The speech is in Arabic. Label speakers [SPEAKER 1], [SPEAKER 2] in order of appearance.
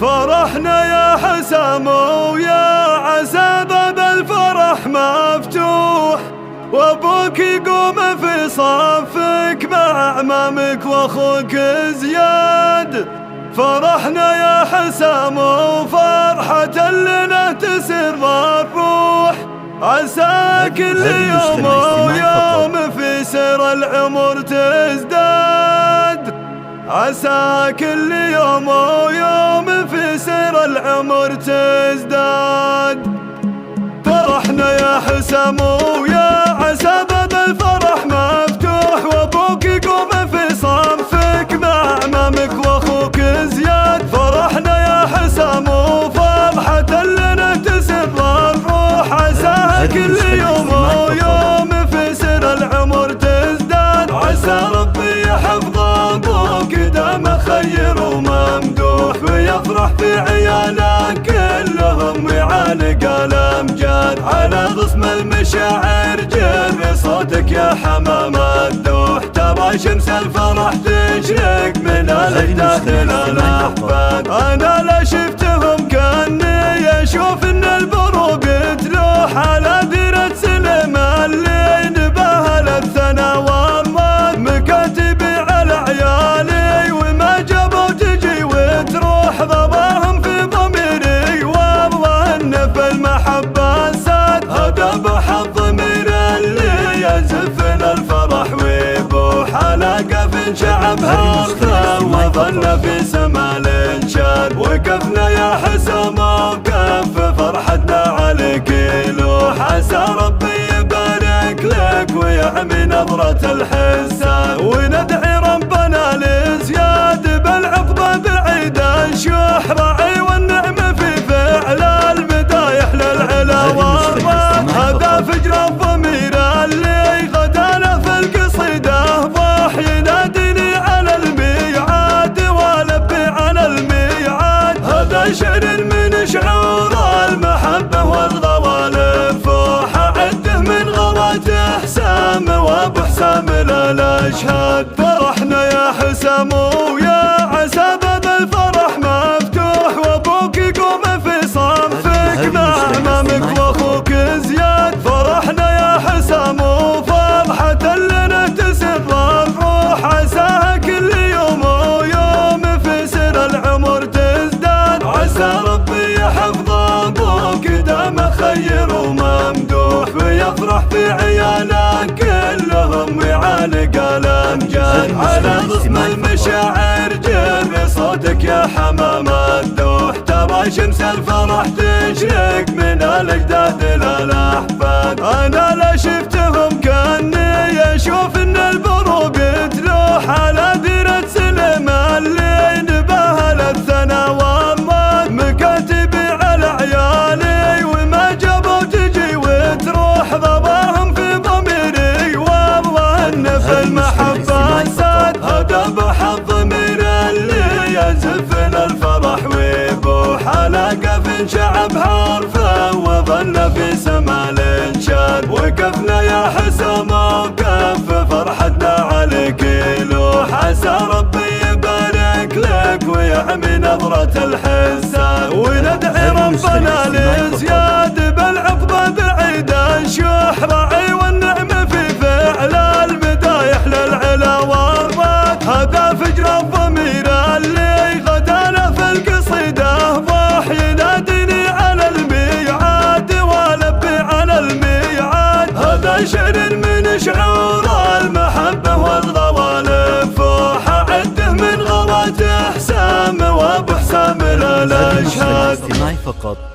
[SPEAKER 1] فرحنا يا حسام ويا عسى باب الفرح مفتوح، وابوك يقوم في صفك مع اعمامك واخوك زياد. فرحنا يا حسام وفرحة لنا تسر الروح، عسى كل يوم ويوم في سير العمر تزداد، عسى كل يوم ويوم في سير العمر تزداد. فرحنا يا حسام ويا عسى باب الفرح مفتوح، وابوك يقوم في صفك مع اعمامك واخوك زياد. فرحنا يا حسام وفرحة لنا تسر الروح، عساها كل يوم ويوم في سير العمر تزداد. عسى ربي يحفظ ابوك دام خير وممدوح، ويفرح في عيالك كلهم ويعانق الامجاد. على غصن المشاعر جر صوتك يا حمام الدوح، ترى شمس الفرح تشرق من الاجداد للاحفاد. انا لا شفتهم كاني اشوف ان البروق تلوح، على ديرة سلم اللي نباها للثنا والله. مكاتبي على عيالي وما جابوا تجي وتروح، ضباهم في ضميري والله ان في المحبة ساد. هذا بحظ ضمير اللي يزفن الفرح ويبوح، على قف شعبها ارثى وظل في سما الانشاد. وقفنا يا حسام وكف فرحتنا عليك يلوح، عسى ربي يبارك لك ويعمي نظرة الحساد. وندعي ربنا لزياد بالعقبة بعيد الشوح، راعي والنعم في فعل المدايح للعلا والراح. هذا فجر الضمير اللي غدانا في القصيدة ضاح، يناديني على الميعاد والبي على الميعاد. هذا شعر من شعور المحبة والغوالف، وحعده من غوات حسام وابو حسام للاشهاد. فرحنا يا حسام ويا عسى باب الفرح مفتوح، وابوك يقوم في صفك مع اعمامك واخوك زياد. فرحنا يا حسام وفرحة لنا تسر الروح، عساها كل يوم ويوم في سير العمر تزداد. عسى ربي يحفظ ابوك دام خير وممدوح، ويفرح في عيالك كلهم ويعانق الامجاد. على غصن المشاعر جر صوتك يا حمام الدوح، ترى شمس الفرح تشرق من الاجداد للاحفاد. انا لا شفتهم كاني اشوف ان البروق تلوح، على ديرة سلم اللي نباها للثنا والله. مكاتبي على عيالي وما جابوا تجي وتروح، ضباهم في ضميري والله ان في المحبة ساد. هذا بحظ ضمير اللي يزفن الفرح ويبوح، على قف شعبها ارثى وظل في سما الانشاد. وقفنا يا حسام وكف فرحتنا عليك يلوح، عسى ربي يبارك لك ويعمي نظرة الحساد. وندعي ربنا لزياد بالعقبة بعيد الشوح، راعي والنعم في فعل المدايح للعلا والراح. هذا فجر الضمير اللي غدانا في القصيدة ضاح، يناديني على الميعاد والبي على الميعاد. هذا شعر من شعور المحبة والغوالف، وحعده من غوات حسام وابو حسام للاشهاد.
[SPEAKER 2] فقط.